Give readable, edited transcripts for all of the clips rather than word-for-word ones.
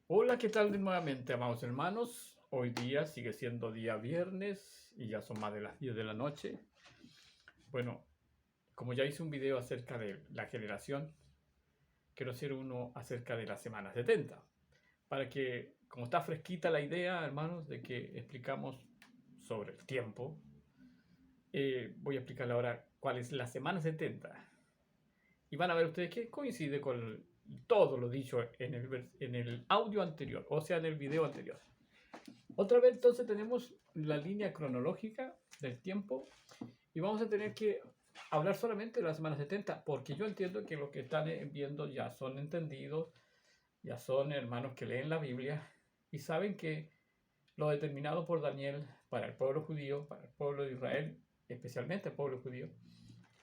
Hola, ¿qué tal de nuevamente, amados hermanos? Hoy día sigue siendo día viernes y ya son más de las 10 de la noche. Bueno, como ya hice un video acerca de la generación, quiero hacer uno acerca de la semana 70, para que, como está fresquita la idea, hermanos, de que explicamos sobre el tiempo, voy a explicarle ahora cuál es la semana 70. Y van a ver ustedes que coincide con todo lo dicho en el audio anterior, o sea, en el video anterior. Otra vez entonces tenemos la línea cronológica del tiempo y vamos a tener que hablar solamente de la semana 70 porque yo entiendo que los que están viendo ya son entendidos, ya son hermanos que leen la Biblia y saben que lo determinado por Daniel para el pueblo judío, para el pueblo de Israel, especialmente el pueblo judío,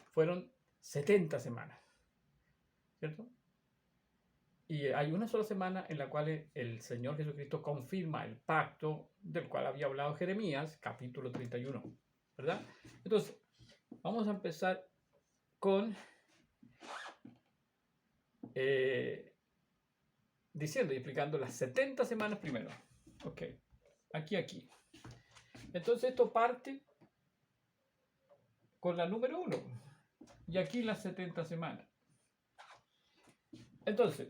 fueron 70 semanas, ¿cierto? Y hay una sola semana en la cual el Señor Jesucristo confirma el pacto del cual había hablado Jeremías, capítulo 31, ¿verdad? Entonces, vamos a empezar con eh, diciendo y explicando las 70 semanas primero. Ok, aquí. Entonces, esto parte con la número 1 y aquí las 70 semanas. Entonces,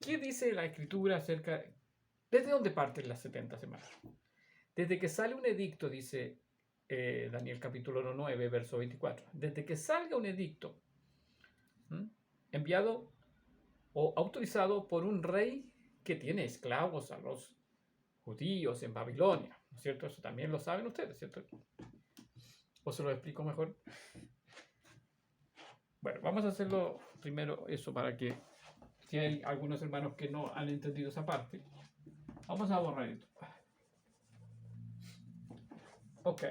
¿qué dice la Escritura acerca? ¿Desde dónde parten las 70 semanas? Desde que sale un edicto, dice Daniel capítulo 9, verso 24. Desde que salga un edicto enviado o autorizado por un rey que tiene esclavos a los judíos en Babilonia, ¿no es cierto? Eso también lo saben ustedes, ¿cierto? ¿O se lo explico mejor? Bueno, vamos a hacerlo primero eso para que si hay algunos hermanos que no han entendido esa parte, vamos a borrar esto. Ok.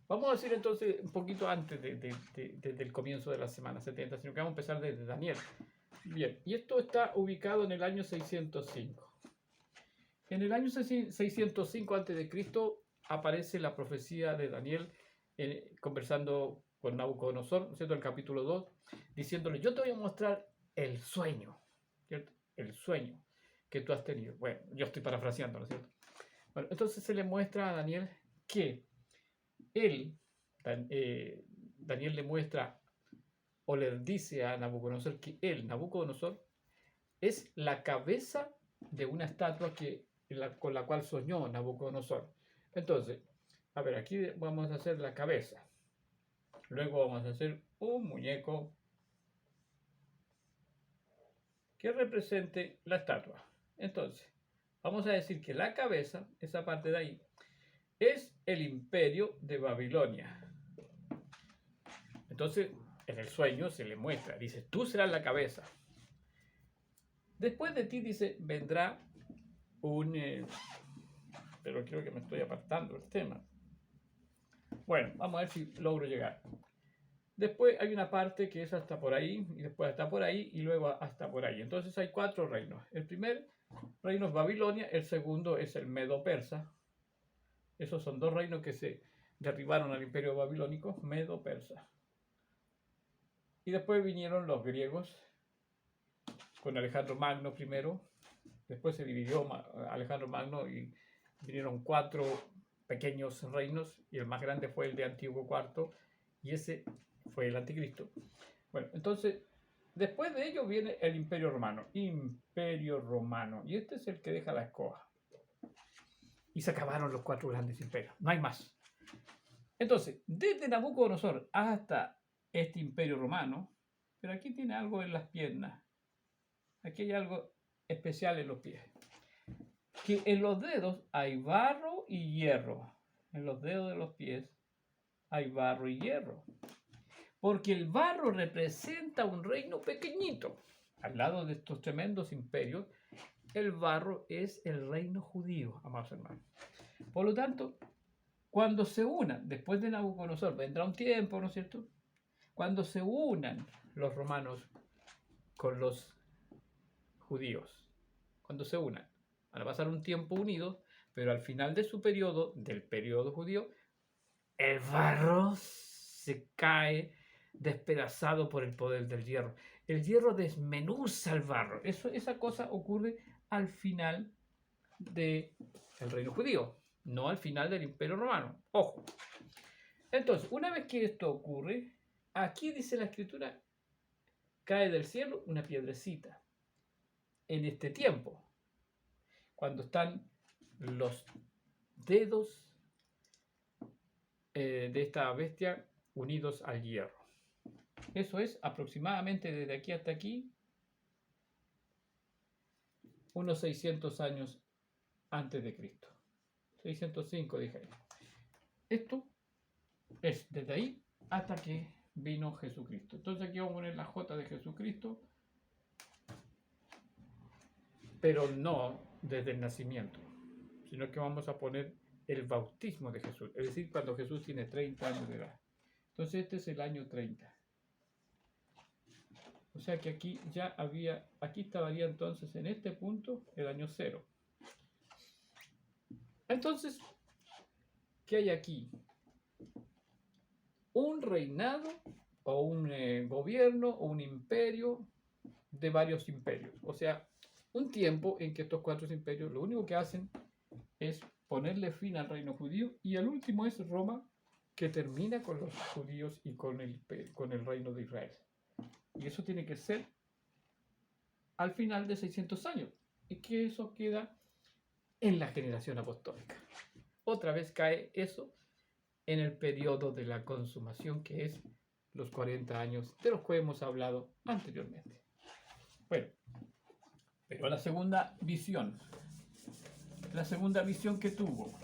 Vamos a decir entonces un poquito antes del comienzo de la semana 70, sino que vamos a empezar desde Daniel. Bien, y esto está ubicado en el año 605. En el año 605 a.C. aparece la profecía de Daniel conversando con Nabucodonosor, ¿no es cierto? En el capítulo 2, diciéndole, yo te voy a mostrar el sueño, ¿cierto? El sueño que tú has tenido. Bueno, yo estoy parafraseando, ¿no es cierto? Bueno, entonces se le muestra a Daniel que él, Daniel le muestra o le dice a Nabucodonosor que él, Nabucodonosor, es la cabeza de una estatua con la cual soñó Nabucodonosor. Entonces, a ver, aquí vamos a hacer la cabeza. Luego vamos a hacer un muñeco que represente la estatua. Entonces, vamos a decir que la cabeza, esa parte de ahí, es el imperio de Babilonia. Entonces, en el sueño se le muestra, dice, tú serás la cabeza. Después de ti, dice, vendrá un... pero creo que me estoy apartando del tema. Bueno, vamos a ver si logro llegar. Después hay una parte que es hasta por ahí, y después hasta por ahí, y luego hasta por ahí. Entonces hay 4 reinos. El primer reino es Babilonia, el segundo es el Medo-Persa. Esos son 2 reinos que se derribaron al imperio babilónico, Medo-Persa. Y después vinieron los griegos, con Alejandro Magno primero. Después se dividió Alejandro Magno y vinieron 4 pequeños reinos, y el más grande fue el de Antiguo IV, y ese fue el anticristo. Bueno, entonces, después de ello viene el Imperio Romano. Imperio Romano. Y este es el que deja la escoba. Y se acabaron los 4 grandes imperios. No hay más. Entonces, desde Nabucodonosor hasta este Imperio Romano, pero aquí tiene algo en las piernas. Aquí hay algo especial en los pies. Que en los dedos hay barro y hierro. En los dedos de los pies hay barro y hierro. Porque el barro representa un reino pequeñito. Al lado de estos tremendos imperios, el barro es el reino judío, amados hermanos. Por lo tanto, cuando se unan, después de Nabucodonosor, vendrá un tiempo, ¿no es cierto? Cuando se unan los romanos con los judíos, cuando se unan, van a pasar un tiempo unidos, pero al final de su periodo, del periodo judío, el barro se cae despedazado por el poder del hierro. El hierro desmenuza el barro. Esa cosa ocurre al final del reino judío, no al final del Imperio Romano. Ojo. Entonces, una vez que esto ocurre, aquí dice la Escritura, cae del cielo una piedrecita. En este tiempo, cuando están los dedos de esta bestia unidos al hierro. Eso es aproximadamente desde aquí hasta aquí, unos 600 años antes de Cristo. 605 dije ahí. Esto es desde ahí hasta que vino Jesucristo. Entonces aquí vamos a poner la J de Jesucristo, pero no desde el nacimiento, sino que vamos a poner el bautismo de Jesús, es decir, cuando Jesús tiene 30 años de edad. Entonces este es el año 30. O sea que aquí ya había, aquí estaría entonces en este punto el año 0. Entonces, ¿qué hay aquí? Un reinado o un gobierno o un imperio de varios imperios. O sea, un tiempo en que estos 4 imperios lo único que hacen es ponerle fin al reino judío, y el último es Roma, que termina con los judíos y con el reino de Israel. Y eso tiene que ser al final de 600 años. Y que eso queda en la generación apostólica. Otra vez cae eso en el periodo de la consumación, que es los 40 años de los que hemos hablado anteriormente. Bueno, pero la segunda visión que tuvo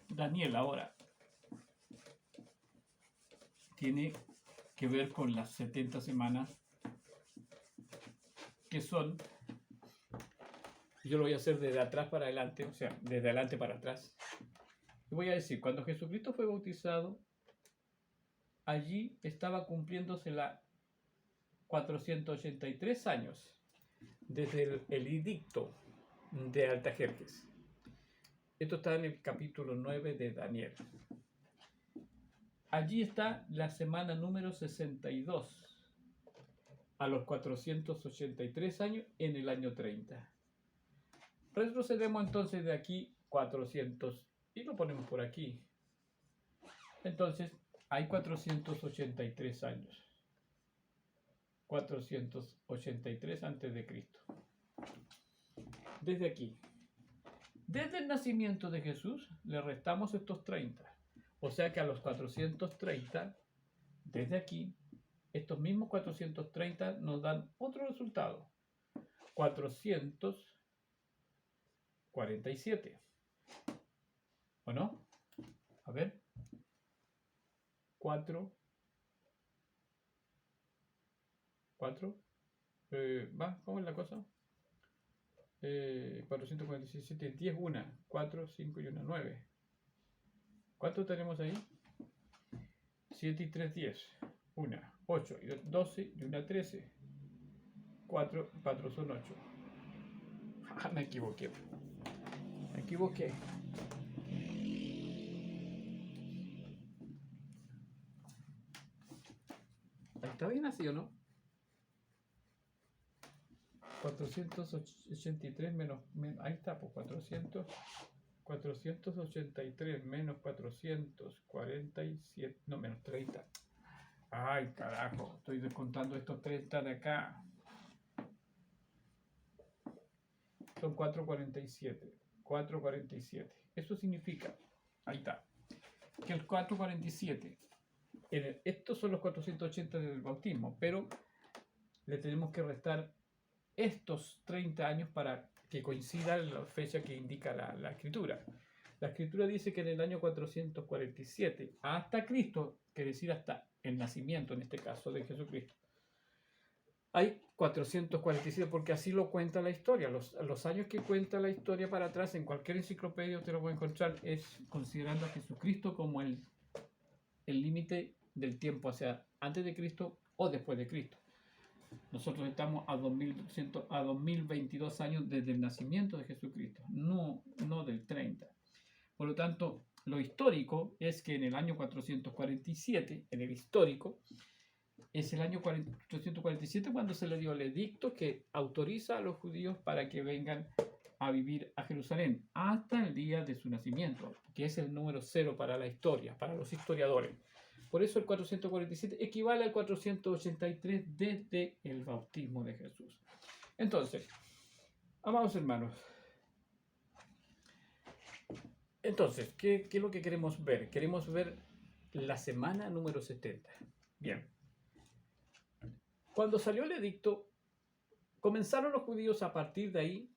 Daniel ahora tiene que ver con las 70 semanas, que son, yo lo voy a hacer desde atrás para adelante, o sea, desde adelante para atrás. Y voy a decir, cuando Jesucristo fue bautizado, allí estaba cumpliéndose la 483 años desde el edicto de Artajerjes. Esto está en el capítulo 9 de Daniel. Allí está la semana número 62, a los 483 años en el año 30. Retrocedemos entonces de aquí 400 y lo ponemos por aquí. Entonces hay 483 años. 483 antes de Cristo. Desde aquí. Desde el nacimiento de Jesús le restamos estos 30. O sea que a los 430, desde aquí, estos mismos 430 nos dan otro resultado. 447. ¿O no? A ver. 4. ¿Cómo es la cosa? 447, 10, 1, 4, 5 y 1, 9. ¿Cuánto tenemos ahí? 7 y 3, 10. 1, 8 y 12 y 1, 13. 4 son 8. Me equivoqué. ¿Está bien así o no? 483 menos, ahí está, pues 483 menos 447, no, menos 30. Ay, carajo, estoy descontando estos 30 de acá. Son 447. 447. Eso significa, ahí está, que el 447, estos son los 480 del bautismo, pero le tenemos que restar estos 30 años para que coincida la fecha que indica la escritura. La escritura dice que en el año 447 hasta Cristo, quiere decir hasta el nacimiento en este caso de Jesucristo, hay 447 porque así lo cuenta la historia. Los años que cuenta la historia para atrás en cualquier enciclopedia usted lo puede encontrar, es considerando a Jesucristo como el límite del tiempo, o sea, antes de Cristo o después de Cristo. Nosotros estamos a 2022 años desde el nacimiento de Jesucristo, no del 30. Por lo tanto, lo histórico es que en el año 447, en el histórico, es el año 447 cuando se le dio el edicto que autoriza a los judíos para que vengan a vivir a Jerusalén hasta el día de su nacimiento, que es el número 0 para la historia, para los historiadores. Por eso el 447 equivale al 483 desde el bautismo de Jesús. Entonces, amados hermanos, entonces, ¿qué es lo que queremos ver? Queremos ver la semana número 70. Bien. Cuando salió el edicto, comenzaron los judíos a partir de ahí.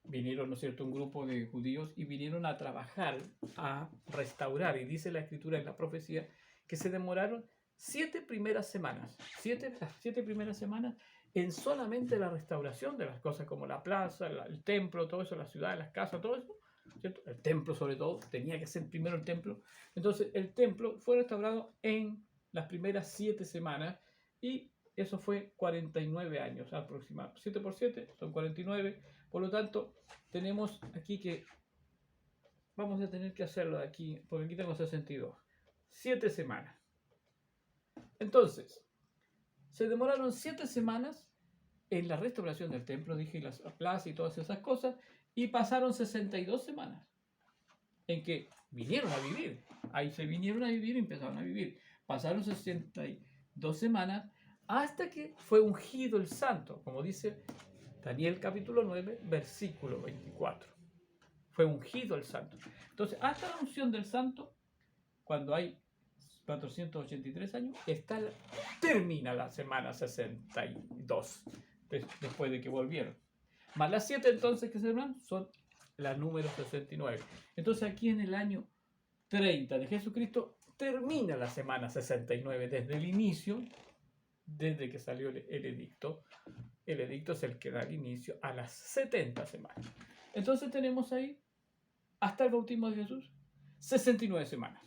Vinieron, ¿no es cierto?, un grupo de judíos y vinieron a trabajar, a restaurar. Y dice la escritura en la profecía que se demoraron 7 primeras semanas. 7 primeras semanas en solamente la restauración de las cosas como la plaza, el templo, todo eso, la ciudad, las casas, todo eso, ¿cierto? El templo sobre todo, tenía que ser primero el templo. Entonces el templo fue restaurado en las primeras 7 semanas y eso fue 49 años aproximadamente. 7 por 7 son 49. Por lo tanto, tenemos aquí que vamos a tener que hacerlo de aquí, porque aquí tengo 62. 7 semanas. Entonces, se demoraron 7 semanas en la restauración del templo, dije, y la plaza y todas esas cosas, y pasaron 62 semanas en que vinieron a vivir. Ahí se vinieron a vivir y empezaron a vivir. Pasaron 62 semanas hasta que fue ungido el santo, como dice Daniel capítulo 9, versículo 24. Fue ungido el santo. Entonces, hasta la unción del santo, cuando hay 483 años, termina la semana 62, después de que volvieron. Más las 7 entonces que se llaman son la número 69. Entonces aquí en el año 30 de Jesucristo termina la semana 69 desde el inicio, desde que salió el edicto. El edicto es el que da el inicio a las 70 semanas. Entonces tenemos ahí, hasta el bautismo de Jesús, 69 semanas.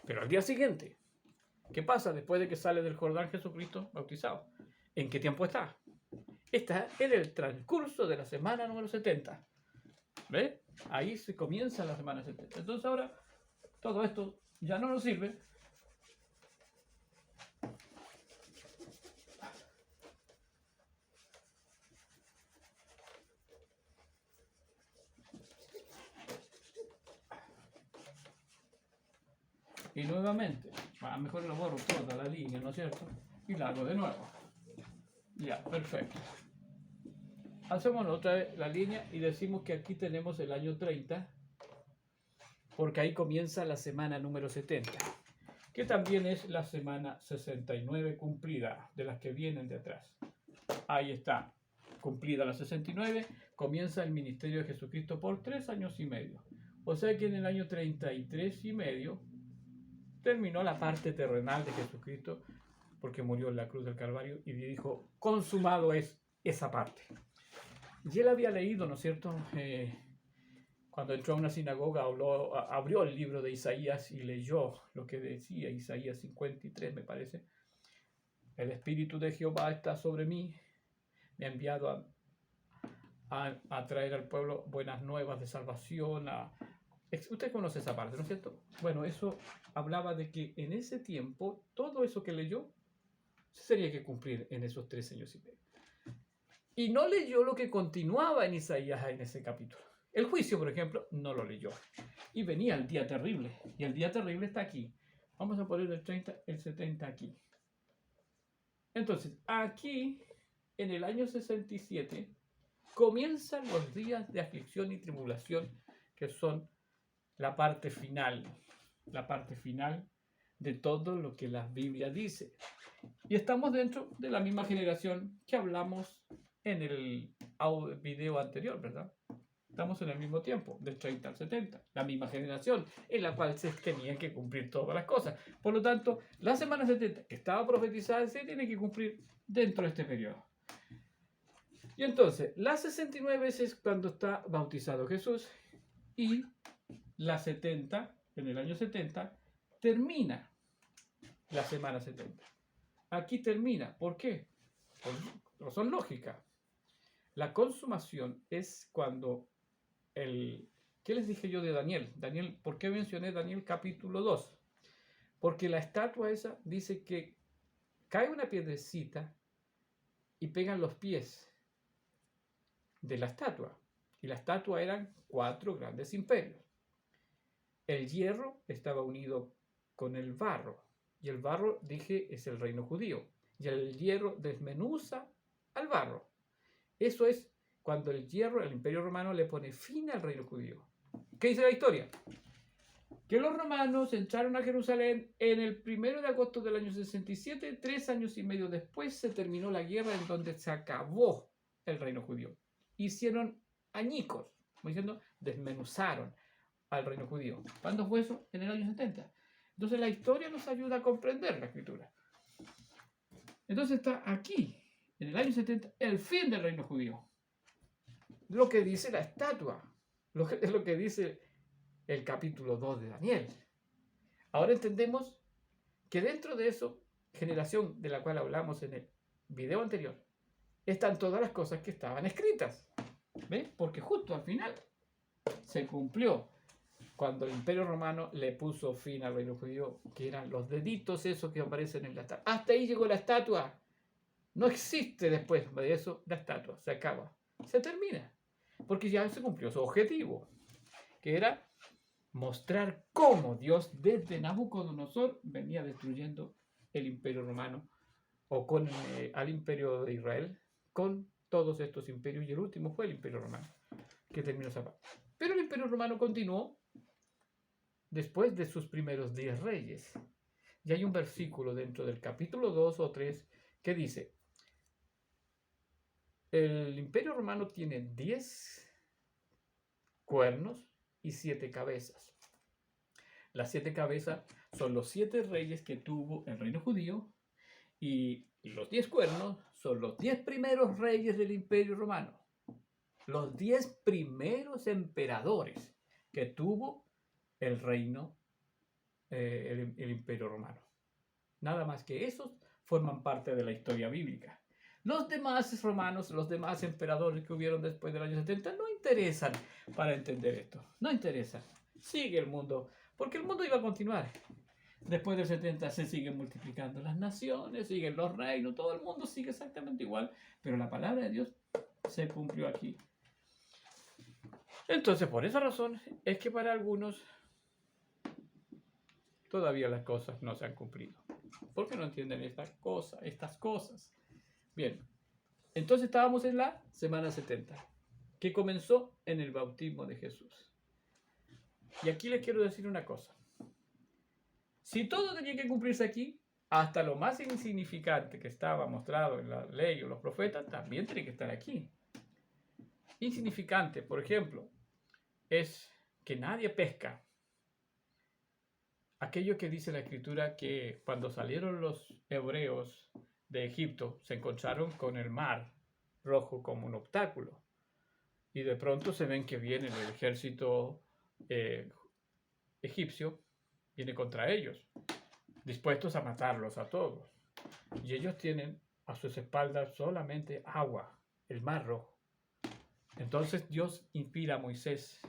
Pero al día siguiente, ¿qué pasa después de que sale del Jordán Jesucristo bautizado? ¿En qué tiempo está? Está en el transcurso de la semana número 70. ¿Ve? Ahí se comienza la semana 70. Entonces ahora todo esto ya no nos sirve. Y nuevamente, mejor lo borro toda la línea, ¿no es cierto? Y la hago de nuevo. Ya, perfecto. Hacemos otra vez la línea y decimos que aquí tenemos el año 30, porque ahí comienza la semana número 70, que también es la semana 69 cumplida, de las que vienen de atrás. Ahí está, cumplida la 69, comienza el ministerio de Jesucristo por 3 años y medio. O sea que en el año 33 y medio terminó la parte terrenal de Jesucristo, porque murió en la cruz del Calvario y dijo, consumado es esa parte. Y él había leído, ¿no es cierto?, cuando entró a una sinagoga, abrió el libro de Isaías y leyó lo que decía Isaías 53, me parece. El Espíritu de Jehová está sobre mí, me ha enviado a traer al pueblo buenas nuevas de salvación. Usted conoce esa parte, ¿no es cierto? Bueno, eso hablaba de que en ese tiempo, todo eso que leyó, se tenía que cumplir en esos 3 años y medio. Y no leyó lo que continuaba en Isaías en ese capítulo. El juicio, por ejemplo, no lo leyó. Y venía el día terrible. Y el día terrible está aquí. Vamos a poner el 30, el 70 aquí. Entonces, aquí, en el año 67, comienzan los días de aflicción y tribulación, que son la parte final de todo lo que la Biblia dice. Y estamos dentro de la misma generación que hablamos en el video anterior, ¿verdad? Estamos en el mismo tiempo, del 30 al 70, la misma generación en la cual se tenían que cumplir todas las cosas. Por lo tanto, la semana 70 que estaba profetizada se tiene que cumplir dentro de este periodo. Y entonces, la 69 veces cuando está bautizado Jesús y la 70, en el año 70, termina la semana 70. Aquí termina. ¿Por qué? Por razón lógica. La consumación es cuando ¿qué les dije yo de Daniel? ¿Por qué mencioné Daniel capítulo 2? Porque la estatua esa dice que cae una piedrecita y pegan los pies de la estatua. Y la estatua eran 4 grandes imperios. El hierro estaba unido con el barro. Y el barro, dije, es el reino judío. Y el hierro desmenuza al barro. Eso es cuando el hierro, el imperio romano, le pone fin al reino judío. ¿Qué dice la historia? Que los romanos entraron a Jerusalén en el 1 de agosto del año 67, 3 años y medio después se terminó la guerra en donde se acabó el reino judío. Hicieron añicos, como diciendo, desmenuzaron al reino judío. ¿Cuándo fue eso? En el año 70. Entonces la historia nos ayuda a comprender la escritura. Entonces está aquí, en el año 70, el fin del reino judío. Lo que dice la estatua, es lo que dice el capítulo 2 de Daniel. Ahora entendemos que dentro de eso, generación de la cual hablamos en el video anterior, están todas las cosas que estaban escritas. ¿Ven? Porque justo al final se cumplió cuando el imperio romano le puso fin al reino judío, que eran los deditos esos que aparecen en la estatua. Hasta ahí llegó la estatua. No existe después de eso la estatua. Se acaba. Se termina. Porque ya se cumplió su objetivo, que era mostrar cómo Dios desde Nabucodonosor venía destruyendo el imperio romano o con al imperio de Israel, con todos estos imperios, y el último fue el imperio romano, que terminó esa parte. Pero el imperio romano continuó después de sus primeros 10 reyes. Y hay un versículo dentro del capítulo 2 o 3 que dice, el imperio romano tiene 10 cuernos y 7 cabezas. Las 7 cabezas son los 7 reyes que tuvo el reino judío, y los 10 cuernos son los 10 primeros reyes del imperio romano. Los 10 primeros emperadores que tuvo el reino, el imperio romano. Nada más que esos forman parte de la historia bíblica. Los demás romanos, los demás emperadores que hubieron después del año 70 no interesan para entender esto. No interesa. Sigue el mundo, porque el mundo iba a continuar. Después del 70 se siguen multiplicando las naciones, siguen los reinos, todo el mundo sigue exactamente igual, pero la palabra de Dios se cumplió aquí. Entonces, por esa razón es que para algunos todavía las cosas no se han cumplido. ¿Por qué no entienden estas cosas? Bien, entonces estábamos en la semana 70, que comenzó en el bautismo de Jesús. Y aquí les quiero decir una cosa. Si todo tenía que cumplirse aquí, hasta lo más insignificante que estaba mostrado en la ley o los profetas, también tiene que estar aquí. Insignificante, por ejemplo, es que nadie pesca. Aquello que dice la Escritura que cuando salieron los hebreos de Egipto se encontraron con el mar rojo como un obstáculo. Y de pronto se ven que viene el ejército egipcio, viene contra ellos, dispuestos a matarlos a todos. Y ellos tienen a sus espaldas solamente agua, el mar rojo. Entonces Dios inspira a Moisés,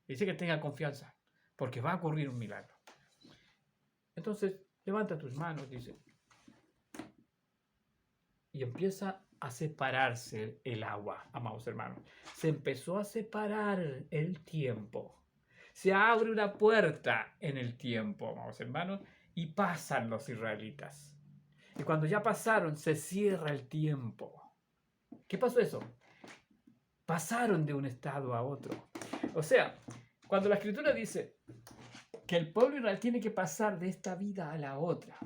dice que tenga confianza, porque va a ocurrir un milagro. Entonces, levanta tus manos, dice, y empieza a separarse el agua, amados hermanos. Se empezó a separar el tiempo. Se abre una puerta en el tiempo, amados hermanos, y pasan los israelitas. Y cuando ya pasaron, se cierra el tiempo. ¿Qué pasó eso? Pasaron de un estado a otro. O sea, cuando la Escritura dice que el pueblo de Israel tiene que pasar de esta vida a la otra,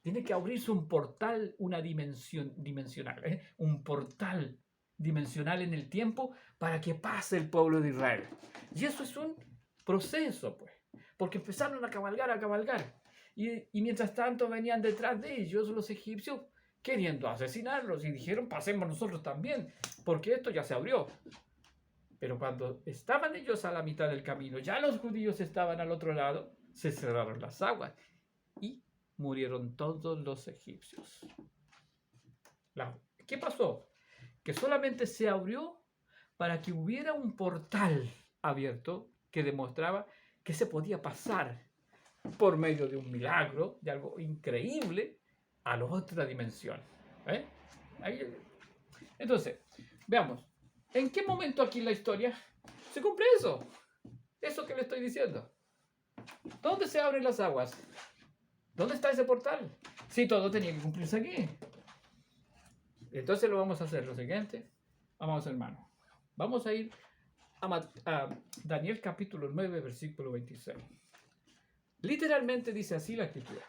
tiene que abrirse un portal, una dimensión dimensional, un portal dimensional en el tiempo para que pase el pueblo de Israel. Y eso es un proceso, pues, porque empezaron a cabalgar. Y mientras tanto venían detrás de ellos los egipcios queriendo asesinarlos y dijeron, pasemos nosotros también, porque esto ya se abrió. Pero cuando estaban ellos a la mitad del camino, ya los judíos estaban al otro lado, se cerraron las aguas y murieron todos los egipcios. ¿Qué pasó? Que solamente se abrió para que hubiera un portal abierto que demostraba que se podía pasar por medio de un milagro, de algo increíble, a la otra dimensión. ¿Eh? Entonces, veamos, ¿en qué momento aquí en la historia se cumple eso? Eso que le estoy diciendo. ¿Dónde se abren las aguas? ¿Dónde está ese portal? Si todo tenía que cumplirse aquí. Entonces lo vamos a hacer lo siguiente. Vamos, hermano. Vamos a ir a Daniel capítulo 9, versículo 26. Literalmente dice así la escritura.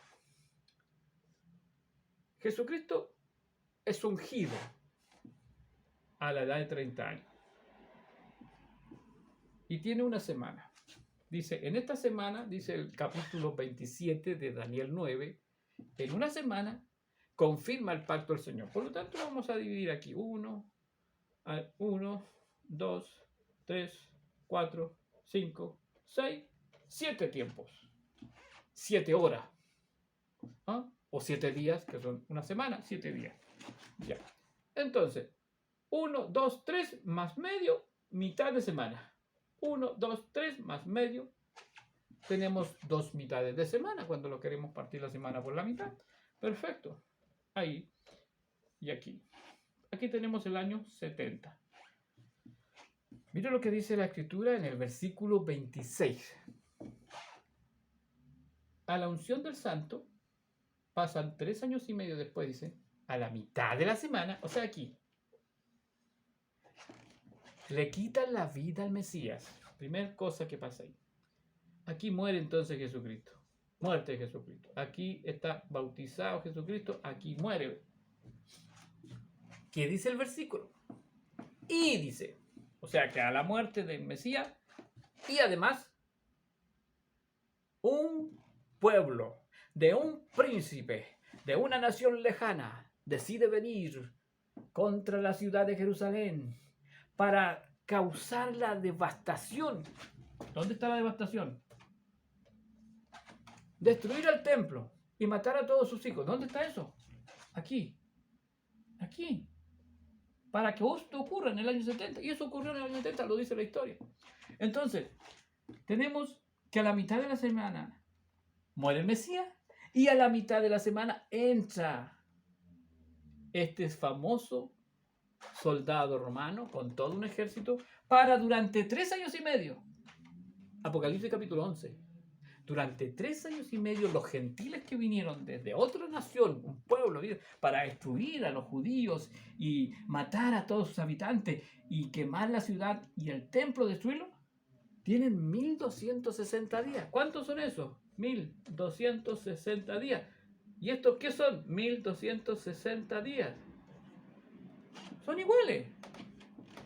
Jesucristo es ungido a la edad de 30 años. Y tiene una semana. Dice, en esta semana, dice el capítulo 27 de Daniel 9, en una semana confirma el pacto del Señor. Por lo tanto, vamos a dividir aquí 1, 2, 3, 4, 5, 6, 7 tiempos. 7 horas. ¿Ah? O 7 días, que son una semana, 7 días. Ya. Entonces, 1, 2, 3 más medio, mitad de semana. 1, 2, 3 más medio. Tenemos 2 mitades de semana cuando lo queremos partir la semana por la mitad. Perfecto. Ahí y aquí. Aquí tenemos el año 70. Mira lo que dice la escritura en el versículo 26. A la unción del santo pasan 3 años y medio después, dice, a la mitad de la semana, o sea aquí. Le quitan la vida al Mesías. Primera cosa que pasa ahí. Aquí muere entonces Jesucristo. Muerte de Jesucristo. Aquí está bautizado Jesucristo. Aquí muere. ¿Qué dice el versículo? Y dice, o sea que a la muerte del Mesías y además un pueblo de un príncipe de una nación lejana decide venir contra la ciudad de Jerusalén para causar la devastación. ¿Dónde está la devastación? Destruir el templo y matar a todos sus hijos. ¿Dónde está eso? Aquí. Aquí. Para que esto ocurra en el año 70. Y eso ocurrió en el año 70, lo dice la historia. Entonces, tenemos que a la mitad de la semana muere el Mesías y a la mitad de la semana entra este famoso soldado romano con todo un ejército para durante 3 años y medio. Apocalipsis capítulo 11. Durante 3 años y medio los gentiles que vinieron desde otra nación, un pueblo, para destruir a los judíos y matar a todos sus habitantes y quemar la ciudad y el templo, destruirlo, tienen 1260 días. ¿Cuántos son esos? 1260 días. ¿Y estos qué son? 1260 días. Son iguales.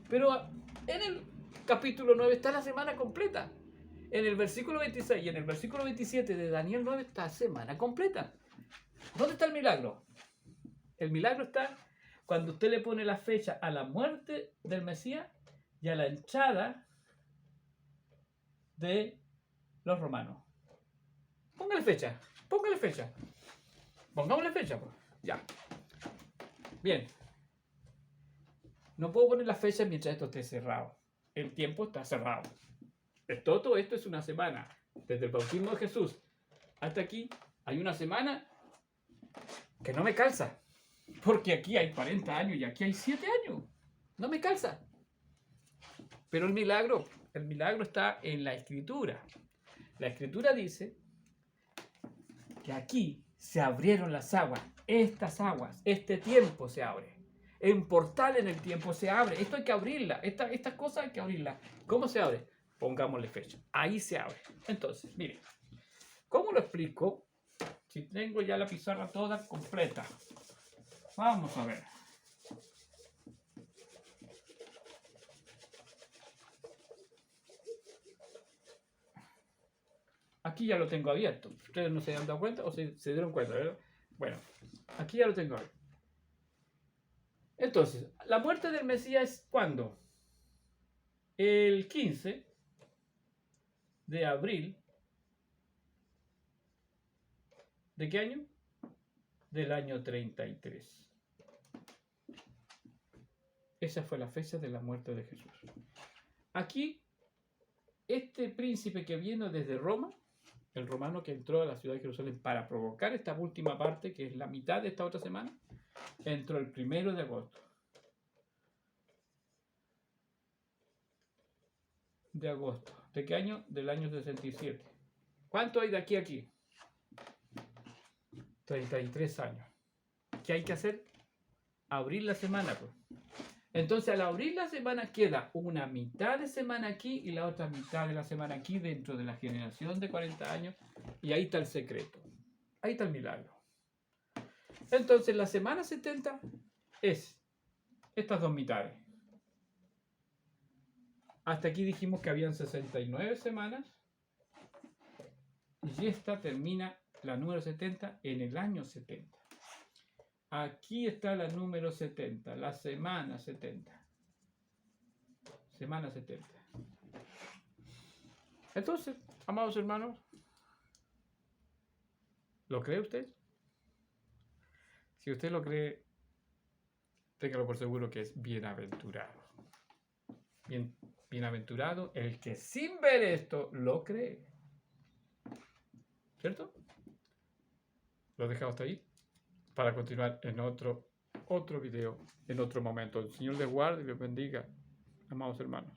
Pero en el capítulo 9 está la semana completa. En el versículo 26 y en el versículo 27 de Daniel 9 está semana completa. ¿Dónde está el milagro? El milagro está cuando usted le pone la fecha a la muerte del Mesías y a la hinchada de los romanos. Póngale fecha, póngale fecha. Pongámosle fecha, pues. Ya. Bien. No puedo poner la fecha mientras esto esté cerrado. El tiempo está cerrado. Todo esto es una semana. Desde el bautismo de Jesús hasta aquí hay una semana que no me calza. Porque aquí hay 40 años y aquí hay 7 años. No me calza. Pero el milagro está en la Escritura. La Escritura dice que aquí se abrieron las aguas. Estas aguas, este tiempo se abre. Un portal en el tiempo se abre. Esto hay que abrirla. Estas cosas hay que abrirla. ¿Cómo se abre? Pongámosle fecha. Ahí se abre. Entonces, miren. ¿Cómo lo explico? Si tengo ya la pizarra toda completa. Vamos a ver. Aquí ya lo tengo abierto. Ustedes no se han dado cuenta o se dieron cuenta, ¿verdad? Bueno, aquí ya lo tengo abierto. Entonces, la muerte del Mesías es ¿cuándo? El 15 de abril. ¿De qué año? Del año 33. Esa fue la fecha de la muerte de Jesús. Aquí, este príncipe que vino desde Roma, el romano que entró a la ciudad de Jerusalén para provocar esta última parte, que es la mitad de esta otra semana, entró el 1 de agosto. De agosto. ¿De qué año? Del año 67. ¿Cuánto hay de aquí a aquí? 33 años. ¿Qué hay que hacer? Abrir la semana, pues. Entonces, al abrir la semana, queda una mitad de semana aquí y la otra mitad de la semana aquí dentro de la generación de 40 años. Y ahí está el secreto. Ahí está el milagro. Entonces, la semana 70 es estas dos mitades. Hasta aquí dijimos que habían 69 semanas. Y esta termina, la número 70, en el año 70. Aquí está la número 70, la semana 70. Semana 70. Entonces, amados hermanos, ¿lo cree usted? Si usted lo cree, téngalo por seguro que es bienaventurado. Bienaventurado el que sin ver esto lo cree. ¿Cierto? Lo dejamos hasta ahí para continuar en otro video, en otro momento. El Señor les guarde y les bendiga, amados hermanos.